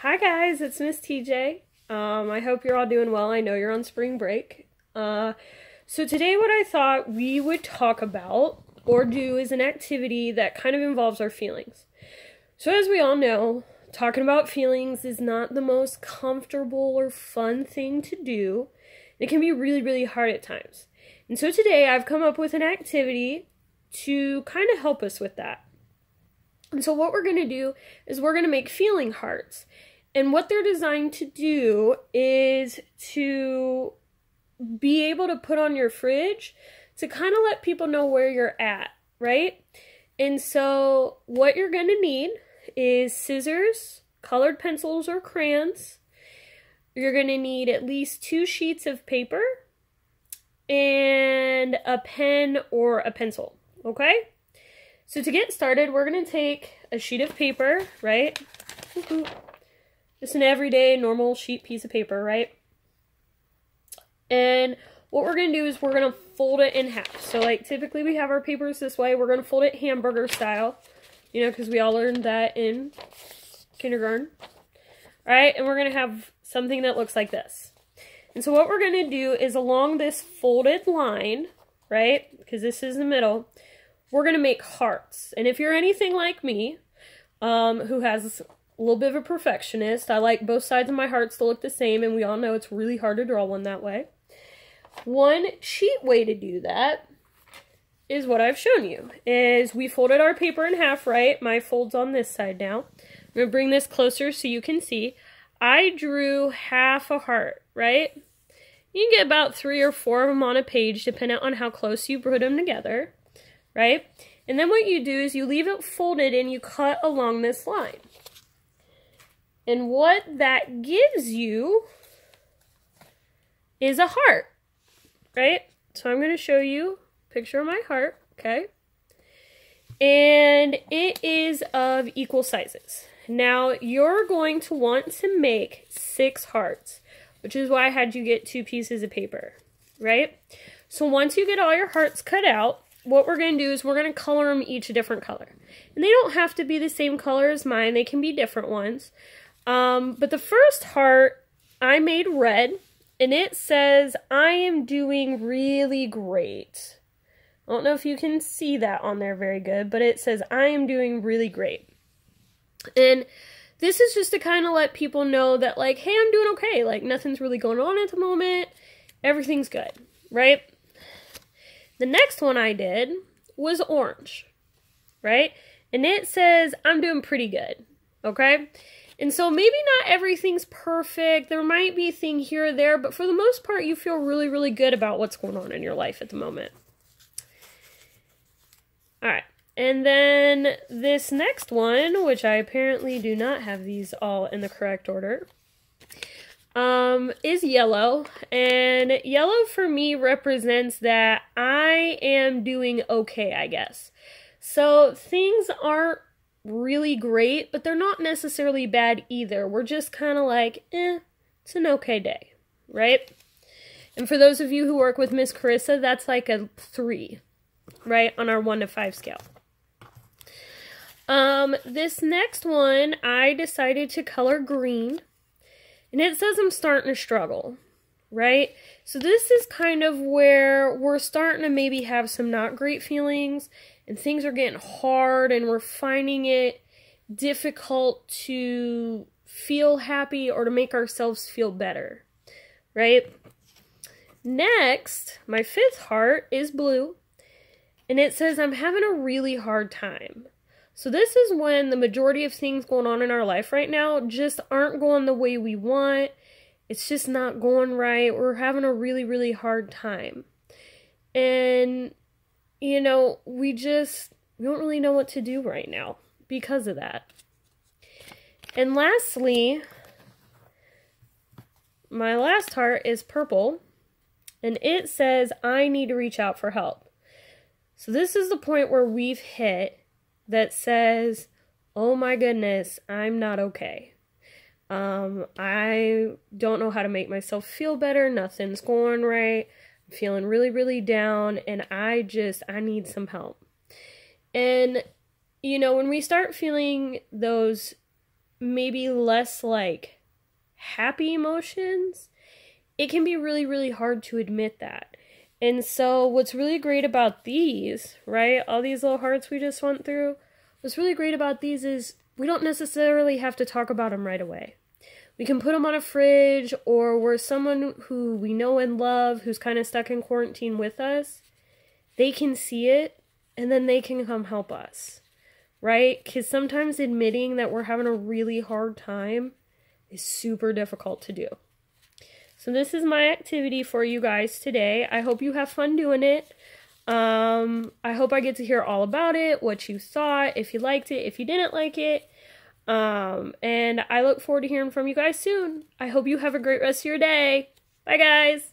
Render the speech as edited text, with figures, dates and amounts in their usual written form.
Hi guys, it's Miss TJ. I hope you're all doing well. I know you're on spring break. So today what I thought we would talk about or do is an activity that kind of involves our feelings. So as we all know, talking about feelings is not the most comfortable or fun thing to do. It can be really, really hard at times. And so today I've come up with an activity to kind of help us with that. And so what we're going to do is we're going to make feeling hearts. And what they're designed to do is to be able to put on your fridge to kind of let people know where you're at, right? And so what you're going to need is scissors, colored pencils or crayons. You're going to need at least 2 sheets of paper and a pen or a pencil, okay? So to get started, we're going to take a sheet of paper, right? Just an everyday, normal sheet piece of paper, right? And what we're going to do is we're going to fold it in half. So like typically we have our papers this way. We're going to fold it hamburger style, you know, because we all learned that in kindergarten. All right, and we're going to have something that looks like this. And so what we're going to do is along this folded line, right, because this is the middle, we're going to make hearts. And if you're anything like me, who has a little bit of a perfectionist, I like both sides of my hearts to look the same, and we all know it's really hard to draw one that way. One cheat way to do that is what I've shown you, is we folded our paper in half, right? My fold's on this side now. I'm going to bring this closer so you can see. I drew half a heart, right? You can get about 3 or 4 of them on a page, depending on how close you put them together, right? And then what you do is you leave it folded and you cut along this line. And what that gives you is a heart, right? So I'm going to show you a picture of my heart, okay? And it is of equal sizes. Now, you're going to want to make 6 hearts, which is why I had you get 2 pieces of paper, right? So once you get all your hearts cut out, what we're going to do is we're going to color them each a different color. And they don't have to be the same color as mine. They can be different ones. But the first heart I made red, and it says, I am doing really great. I don't know if you can see that on there very good, but it says, I am doing really great. And this is just to kind of let people know that, like, hey, I'm doing okay. Like, nothing's really going on at the moment. Everything's good, right? The next one I did was orange, right? And it says, I'm doing pretty good, okay? And so maybe not everything's perfect. There might be a thing here or there, but for the most part, you feel really, really good about what's going on in your life at the moment. All right. And then this next one, which I apparently do not have these all in the correct order, is yellow. And yellow for me represents that I am doing okay, I guess. So things aren't really great, but they're not necessarily bad either. We're just kind of like, it's an okay day, right? And for those of you who work with Miss Carissa, that's like a 3, right, on our 1 to 5 scale. This next one, I decided to color green, and it says I'm starting to struggle, right? So this is kind of where we're starting to maybe have some not great feelings, and things are getting hard, and we're finding it difficult to feel happy or to make ourselves feel better, right? Next, my 5th heart is blue, and it says I'm having a really hard time. So this is when the majority of things going on in our life right now just aren't going the way we want. It's just not going right. We're having a really, really hard time. And, you know, we don't really know what to do right now because of that. And lastly, my last heart is purple, and it says I need to reach out for help. So this is the point where we've hit that says, oh my goodness, I'm not okay. I don't know how to make myself feel better. Nothing's going right. I'm feeling really, really down, and I need some help. And, you know, when we start feeling those maybe less like happy emotions, it can be really, really hard to admit that. And so what's really great about these, right, all these little hearts we just went through, what's really great about these is we don't necessarily have to talk about them right away. We can put them on a fridge, or where someone who we know and love, who's kind of stuck in quarantine with us, they can see it, and then they can come help us, right? Because sometimes admitting that we're having a really hard time is super difficult to do. So this is my activity for you guys today. I hope you have fun doing it. I hope I get to hear all about it, what you thought, if you liked it, if you didn't like it. And I look forward to hearing from you guys soon. I hope you have a great rest of your day. Bye, guys.